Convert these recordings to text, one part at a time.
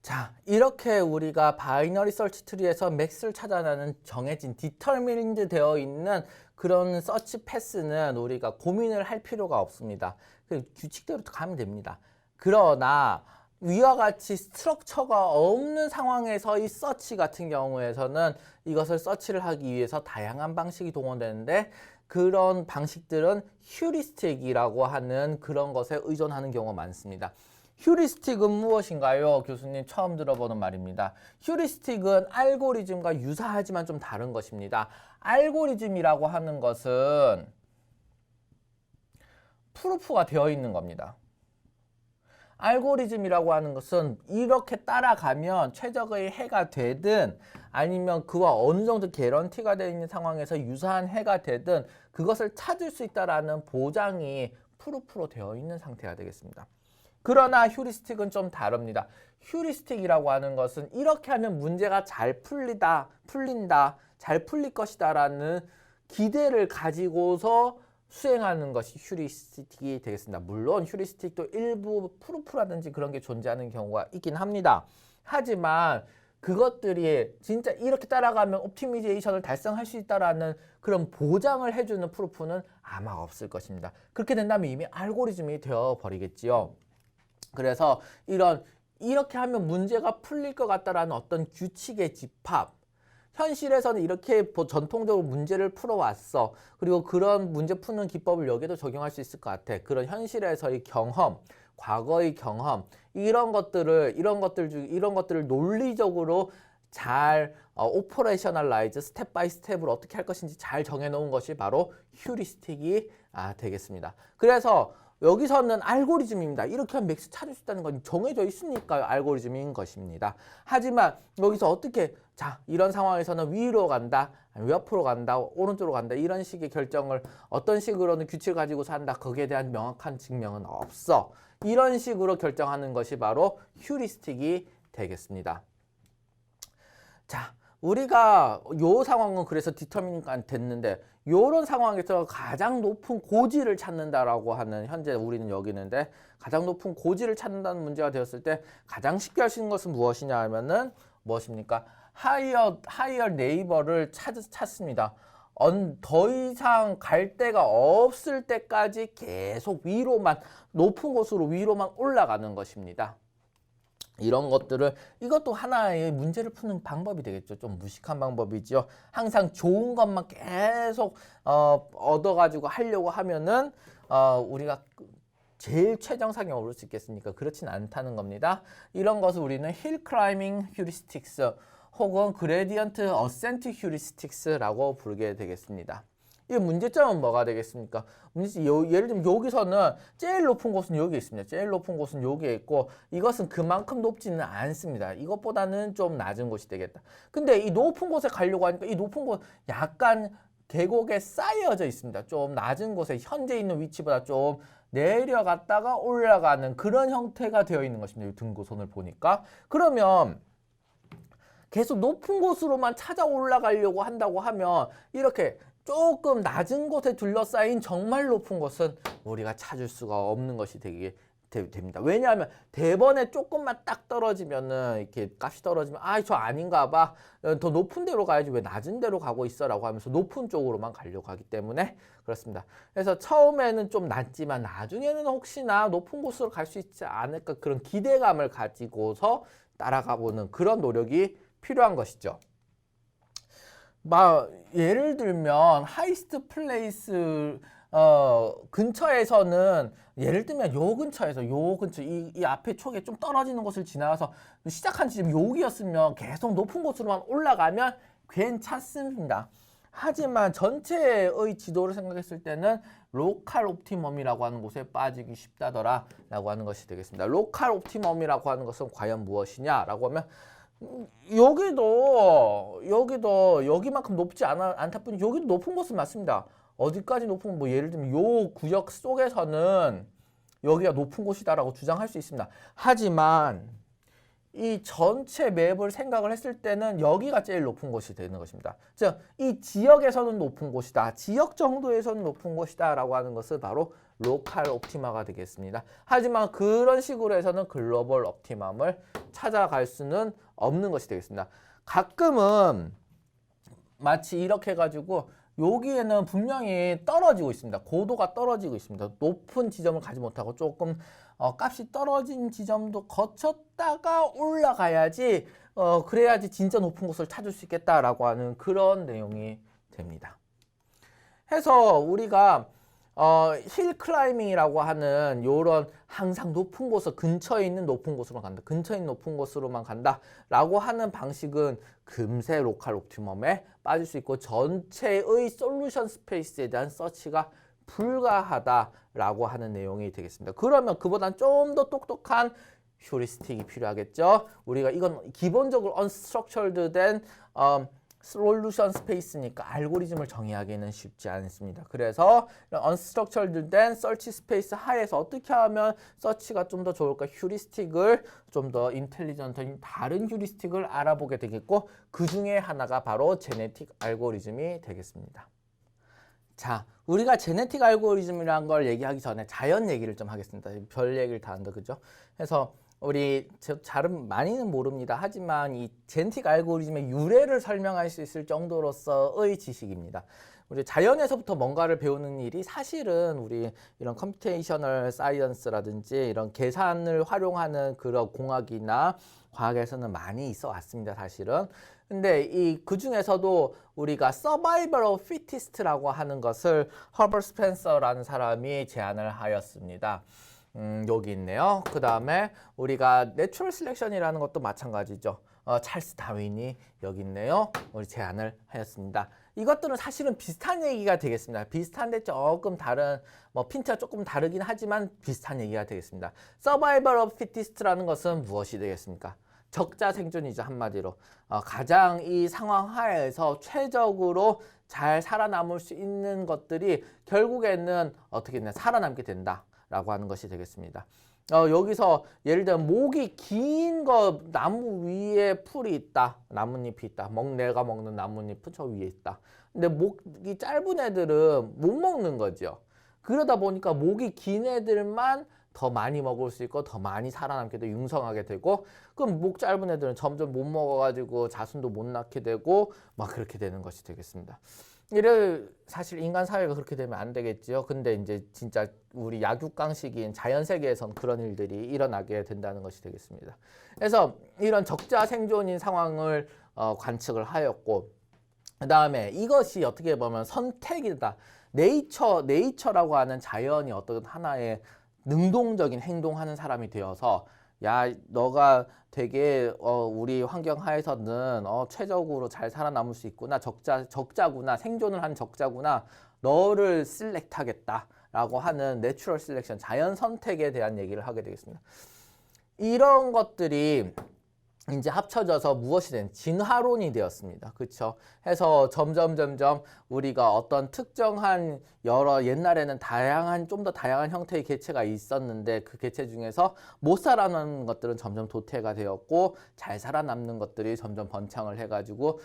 자, 이렇게 우리가 바이너리 서치 트리에서 맥스를 찾아내는 정해진 디터미닌드 되어 있는 그런 서치 패스는 우리가 고민을 할 필요가 없습니다. 그 규칙대로 가면 됩니다. 그러나 위와 같이 스트럭처가 없는 상황에서의 서치 같은 경우에서는 이것을 서치를 하기 위해서 다양한 방식이 동원되는데 그런 방식들은 휴리스틱이라고 하는 그런 것에 의존하는 경우가 많습니다. 휴리스틱은 무엇인가요? 교수님 처음 들어보는 말입니다. 휴리스틱은 알고리즘과 유사하지만 좀 다른 것입니다. 알고리즘이라고 하는 것은 프루프가 되어 있는 겁니다. 알고리즘이라고 하는 것은 이렇게 따라가면 최적의 해가 되든 아니면 그와 어느 정도 개런티가 되어 있는 상황에서 유사한 해가 되든 그것을 찾을 수 있다는 보장이 프루프로 되어 있는 상태가 되겠습니다. 그러나 휴리스틱은 좀 다릅니다. 휴리스틱이라고 하는 것은 이렇게 하면 문제가 잘 풀린다, 잘 풀릴 것이다 라는 기대를 가지고서 수행하는 것이 휴리스틱이 되겠습니다. 물론 휴리스틱도 일부 프루프라든지 그런 게 존재하는 경우가 있긴 합니다. 하지만 그것들이 진짜 이렇게 따라가면 옵티미제이션을 달성할 수 있다라는 그런 보장을 해주는 프루프는 아마 없을 것입니다. 그렇게 된다면 이미 알고리즘이 되어버리겠지요. 그래서 이렇게 하면 문제가 풀릴 것 같다라는 어떤 규칙의 집합, 현실에서는 이렇게 전통적으로 문제를 풀어왔어. 그리고 그런 문제 푸는 기법을 여기도 적용할 수 있을 것 같아. 그런 현실에서의 경험, 과거의 경험, 이런 것들을 논리적으로 잘 오퍼레이셔널라이즈, 스텝 바이 스텝으로 어떻게 할 것인지 잘 정해놓은 것이 바로 휴리스틱이 되겠습니다. 그래서 여기서는 알고리즘입니다. 이렇게 하면 맥스 찾을 수 있다는 건 정해져 있으니까 알고리즘인 것입니다. 하지만 여기서 어떻게 이런 상황에서는 위로 간다, 옆으로 간다, 오른쪽으로 간다 이런 식의 결정을 어떤 식으로는 규칙을 가지고서 한다. 거기에 대한 명확한 증명은 없어. 이런 식으로 결정하는 것이 바로 휴리스틱이 되겠습니다. 자, 우리가 요 상황은 그래서 디터미니가 됐는데 요런 상황에서 가장 높은 고지를 찾는다라고 하는 현재 우리는 여기는데 가장 높은 고지를 찾는다는 문제가 되었을 때 가장 쉽게 할 수 있는 것은 무엇이냐 하면은 무엇입니까? 하이어 네이버를 찾습니다. 더 이상 갈 데가 없을 때까지 계속 높은 곳으로 위로만 올라가는 것입니다. 이런 것들을 이것도 하나의 문제를 푸는 방법이 되겠죠. 좀 무식한 방법이죠. 항상 좋은 것만 계속 얻어가지고 하려고 하면은 우리가 제일 최정상에 오를 수 있겠습니까? 그렇진 않다는 겁니다. 이런 것을 우리는 힐 클라이밍 휴리스틱스 혹은 그레디언트 어센트 휴리스틱스라고 부르게 되겠습니다. 이 문제점은 뭐가 되겠습니까? 예를 들면 여기서는 제일 높은 곳은 여기 있습니다. 제일 높은 곳은 여기에 있고 이것은 그만큼 높지는 않습니다. 이것보다는 좀 낮은 곳이 되겠다. 근데 이 높은 곳에 가려고 하니까 이 높은 곳 약간 계곡에 쌓여져 있습니다. 좀 낮은 곳에 현재 있는 위치보다 좀 내려갔다가 올라가는 그런 형태가 되어 있는 것입니다. 이 등고선을 보니까. 그러면 계속 높은 곳으로만 찾아 올라가려고 한다고 하면 이렇게 조금 낮은 곳에 둘러싸인 정말 높은 곳은 우리가 찾을 수가 없는 것이 됩니다. 왜냐하면 대번에 조금만 딱 떨어지면은 이렇게 값이 떨어지면 저 아닌가 봐. 더 높은 데로 가야지 왜 낮은 데로 가고 있어라고 하면서 높은 쪽으로만 가려고 하기 때문에 그렇습니다. 그래서 처음에는 좀 낮지만 나중에는 혹시나 높은 곳으로 갈 수 있지 않을까 그런 기대감을 가지고서 따라가보는 그런 노력이 필요한 것이죠. 예를 들면 하이스트 플레이스 근처에서는 예를 들면 요 근처 이 앞에 쪽에 좀 떨어지는 곳을 지나서 시작한 지점이 여기였으면 계속 높은 곳으로만 올라가면 괜찮습니다. 하지만 전체의 지도를 생각했을 때는 로컬 옵티멈이라고 하는 곳에 빠지기 쉽다더라 라고 하는 것이 되겠습니다. 로컬 옵티멈이라고 하는 것은 과연 무엇이냐라고 하면 여기만큼 높지 않다 뿐이 여기도 높은 곳은 맞습니다. 어디까지 높은 예를 들면 요 구역 속에서는 여기가 높은 곳이다라고 주장할 수 있습니다. 하지만 이 전체 맵을 생각을 했을 때는 여기가 제일 높은 곳이 되는 것입니다. 즉, 이 지역에서는 높은 곳이다. 지역 정도에서는 높은 곳이다 라고 하는 것을 바로 로컬 옵티마가 되겠습니다. 하지만 그런 식으로 해서는 글로벌 옵티멈을 찾아갈 수는 없는 것이 되겠습니다. 가끔은 마치 이렇게 해가지고 여기에는 분명히 떨어지고 있습니다. 고도가 떨어지고 있습니다. 높은 지점을 가지 못하고 조금 값이 떨어진 지점도 거쳤다가 올라가야지 그래야지 진짜 높은 곳을 찾을 수 있겠다라고 하는 그런 내용이 됩니다. 해서 우리가 힐 클라이밍이라고 하는 요런 항상 높은 곳을 근처에 있는 높은 곳으로 간다. 근처에 있는 높은 곳으로만 간다라고 하는 방식은 금세 로컬 옵티멈에 빠질 수 있고 전체의 솔루션 스페이스에 대한 서치가 불가하다라고 하는 내용이 되겠습니다. 그러면 그보다는 좀 더 똑똑한 휴리스틱이 필요하겠죠. 우리가 이건 기본적으로 unstructured 된 솔루션 스페이스니까 알고리즘을 정의하기는 쉽지 않습니다. 그래서 unstructured 된 서치 스페이스 하에서 어떻게 하면 서치가 좀 더 좋을까 휴리스틱을 좀 더 인텔리전트인 다른 휴리스틱을 알아보게 되겠고 그 중에 하나가 바로 제네틱 알고리즘이 되겠습니다. 자, 우리가 제네틱 알고리즘이라는 걸 얘기하기 전에 자연 얘기를 좀 하겠습니다. 별 얘기를 다 한다, 그죠? 그래서 우리 잘은 많이는 모릅니다. 하지만 이 제네틱 알고리즘의 유래를 설명할 수 있을 정도로서의 지식입니다. 우리 자연에서부터 뭔가를 배우는 일이 사실은 우리 이런 컴퓨테이셔널 사이언스라든지 이런 계산을 활용하는 그런 공학이나 과학에서는 많이 있어 왔습니다, 사실은. 근데 그 중에서도 우리가 서바이벌 오브 피티스트라고 하는 것을 허버트 스펜서라는 사람이 제안을 하였습니다. 여기 있네요. 그 다음에 우리가 내추럴 셀렉션이라는 것도 마찬가지죠. 찰스 다윈이 여기 있네요. 우리 제안을 하였습니다. 이것들은 사실은 비슷한 얘기가 되겠습니다. 비슷한데 조금 다른, 핀트가 조금 다르긴 하지만 비슷한 얘기가 되겠습니다. 서바이벌 오브 피티스트라는 것은 무엇이 되겠습니까? 적자 생존이죠, 한마디로. 가장 이 상황 하에서 최적으로 잘 살아남을 수 있는 것들이 결국에는 어떻게 되냐, 살아남게 된다라고 하는 것이 되겠습니다. 여기서 예를 들면 목이 긴 거 나무 위에 풀이 있다, 나뭇잎이 있다. 내가 먹는 나뭇잎은 저 위에 있다. 근데 목이 짧은 애들은 못 먹는 거죠. 그러다 보니까 목이 긴 애들만 더 많이 먹을 수 있고 더 많이 살아남게 되고 융성하게 되고 그럼 목 짧은 애들은 점점 못 먹어가지고 자손도 못 낳게 되고 막 그렇게 되는 것이 되겠습니다. 사실 인간 사회가 그렇게 되면 안 되겠죠. 근데 이제 진짜 우리 약육강식인 자연 세계에선 그런 일들이 일어나게 된다는 것이 되겠습니다. 그래서 이런 적자 생존인 상황을 관측을 하였고 그 다음에 이것이 어떻게 보면 선택이다. 네이처라고 하는 자연이 어떤 하나의 능동적인 행동하는 사람이 되어서 야, 너가 되게 우리 환경 하에서는 최적으로 잘 살아남을 수 있구나. 적자구나. 생존을 한 적자구나. 너를 셀렉트하겠다. 라고 하는 내추럴 셀렉션, 자연 선택에 대한 얘기를 하게 되겠습니다. 이런 것들이 이제 합쳐져서 무엇이 된 진화론이 되었습니다. 그렇죠? 해서 점점 우리가 어떤 특정한 옛날에는 좀 더 다양한 형태의 개체가 있었는데 그 개체 중에서 못 살아남는 것들은 점점 도태가 되었고 잘 살아남는 것들이 점점 번창을 해가지고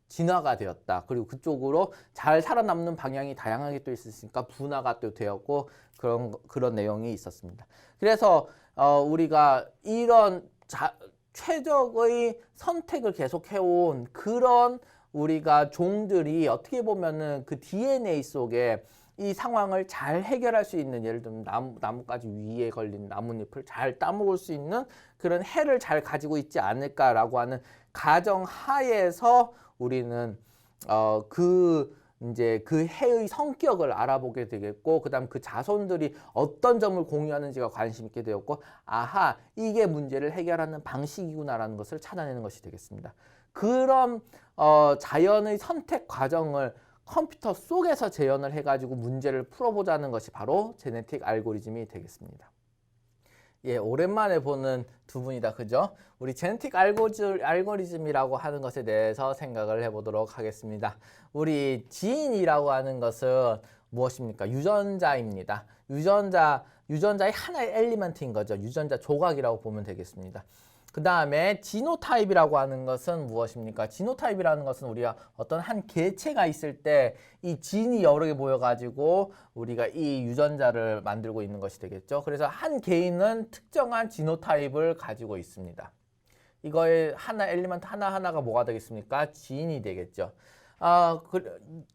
진화가 되었다. 그리고 그쪽으로 잘 살아남는 방향이 다양하게 또 있으니까 분화가 또 되었고 그런 내용이 있었습니다. 그래서 우리가 이런 최적의 선택을 계속해온 그런 우리가 종들이 어떻게 보면은 그 DNA 속에 이 상황을 잘 해결할 수 있는, 예를 들면 나뭇가지 위에 걸린 나뭇잎을 잘 따먹을 수 있는 그런 해를 잘 가지고 있지 않을까라고 하는 가정 하에서 우리는 이제 그 해의 성격을 알아보게 되겠고 그다음 그 자손들이 어떤 점을 공유하는지가 관심 있게 되었고 아하, 이게 문제를 해결하는 방식이구나라는 것을 찾아내는 것이 되겠습니다. 그런 자연의 선택 과정을 컴퓨터 속에서 재현을 해가지고 문제를 풀어보자는 것이 바로 제네틱 알고리즘이 되겠습니다. 예, 오랜만에 보는 두 분이다, 그죠? 우리 제네틱 알고리즘이라고 하는 것에 대해서 생각을 해보도록 하겠습니다. 우리 지인이라고 하는 것은 무엇입니까? 유전자입니다. 유전자의 하나의 엘리먼트인 거죠. 유전자 조각이라고 보면 되겠습니다. 그 다음에 지노타입이라고 하는 것은 무엇입니까? 지노타입이라는 것은 우리가 어떤 한 개체가 있을 때 이 진이 여러 개 모여가지고 우리가 이 유전자를 만들고 있는 것이 되겠죠. 그래서 한 개인은 특정한 지노타입을 가지고 있습니다. 이거의 하나 엘리먼트 하나하나가 뭐가 되겠습니까? 진이 되겠죠.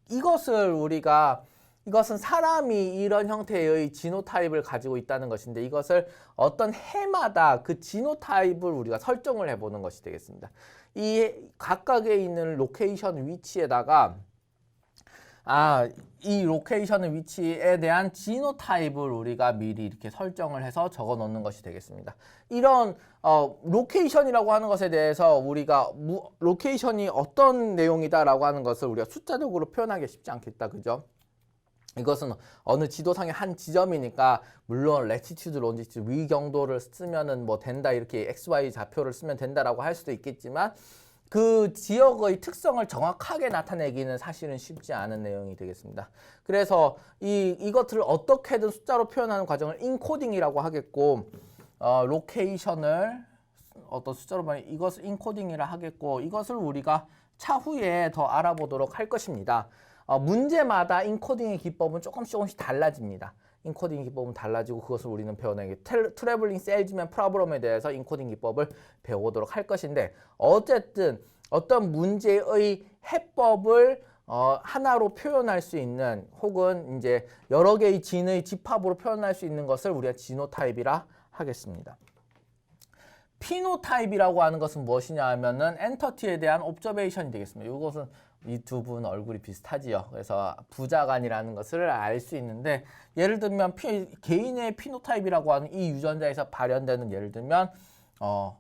이것은 사람이 이런 형태의 지노타입을 가지고 있다는 것인데 이것을 어떤 해마다 그 지노타입을 우리가 설정을 해보는 것이 되겠습니다. 이 각각에 있는 로케이션 위치에다가 이 로케이션의 위치에 대한 지노타입을 우리가 미리 이렇게 설정을 해서 적어 놓는 것이 되겠습니다. 이런 로케이션이라고 하는 것에 대해서 우리가 로케이션이 어떤 내용이다라고 하는 것을 우리가 숫자적으로 표현하기 쉽지 않겠다. 그죠? 이것은 어느 지도상의 한 지점이니까 물론 레티튜드, 론지튜드, 위경도를 쓰면은 뭐 된다 이렇게 XY 좌표를 쓰면 된다라고 할 수도 있겠지만 그 지역의 특성을 정확하게 나타내기는 사실은 쉽지 않은 내용이 되겠습니다. 그래서 이것들을 어떻게든 숫자로 표현하는 과정을 인코딩이라고 하겠고 로케이션을 어떤 숫자로 말하면 이것을 인코딩이라 하겠고 이것을 우리가 차후에 더 알아보도록 할 것입니다. 문제마다 인코딩의 기법은 조금씩 달라집니다. 인코딩 기법은 달라지고 그것을 우리는 배워내기 트래블링 셀즈맨 프로블럼에 대해서 인코딩 기법을 배워보도록 할 것인데 어쨌든 어떤 문제의 해법을 하나로 표현할 수 있는 혹은 이제 여러 개의 진의 집합으로 표현할 수 있는 것을 우리가 지노타입이라 하겠습니다. 피노타입이라고 하는 것은 무엇이냐 하면은 엔터티에 대한 옵저베이션이 되겠습니다. 이것은 이 두 분 얼굴이 비슷하지요. 그래서 부자간이라는 것을 알 수 있는데 예를 들면 개인의 피노타입이라고 하는 이 유전자에서 발현되는 예를 들면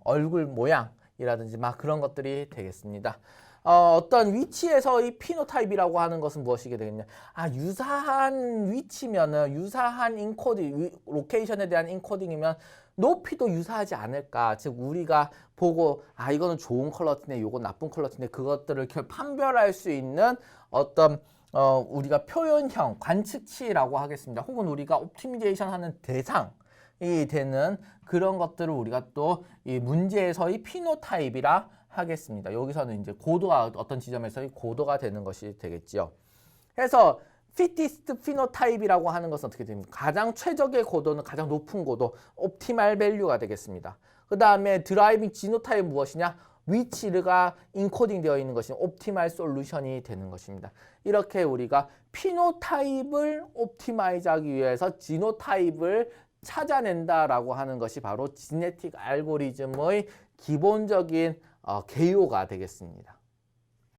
얼굴 모양이라든지 막 그런 것들이 되겠습니다. 어떤 위치에서의 피노타입이라고 하는 것은 무엇이게 되겠냐? 유사한 위치면은 유사한 인코딩, 로케이션에 대한 인코딩이면 높이도 유사하지 않을까. 즉 우리가 보고 이거는 좋은 컬러티네, 이건 나쁜 컬러티네 그것들을 판별할 수 있는 어떤 우리가 표현형, 관측치라고 하겠습니다. 혹은 우리가 옵티미제이션 하는 대상이 되는 그런 것들을 우리가 또 이 문제에서의 피노타입이라 하겠습니다. 여기서는 이제 고도가 어떤 지점에서의 고도가 되는 것이 되겠죠. 그래서 피티스트 피노타입이라고 하는 것은 어떻게 됩니까? 가장 최적의 고도는 가장 높은 고도, 옵티말 밸류가 되겠습니다. 그 다음에 드라이빙 지노타입 무엇이냐? 위치가 인코딩 되어 있는 것이 옵티말 솔루션이 되는 것입니다. 이렇게 우리가 피노타입을 옵티마이즈하기 위해서 지노타입을 찾아낸다라고 하는 것이 바로 지네틱 알고리즘의 기본적인 개요가 되겠습니다.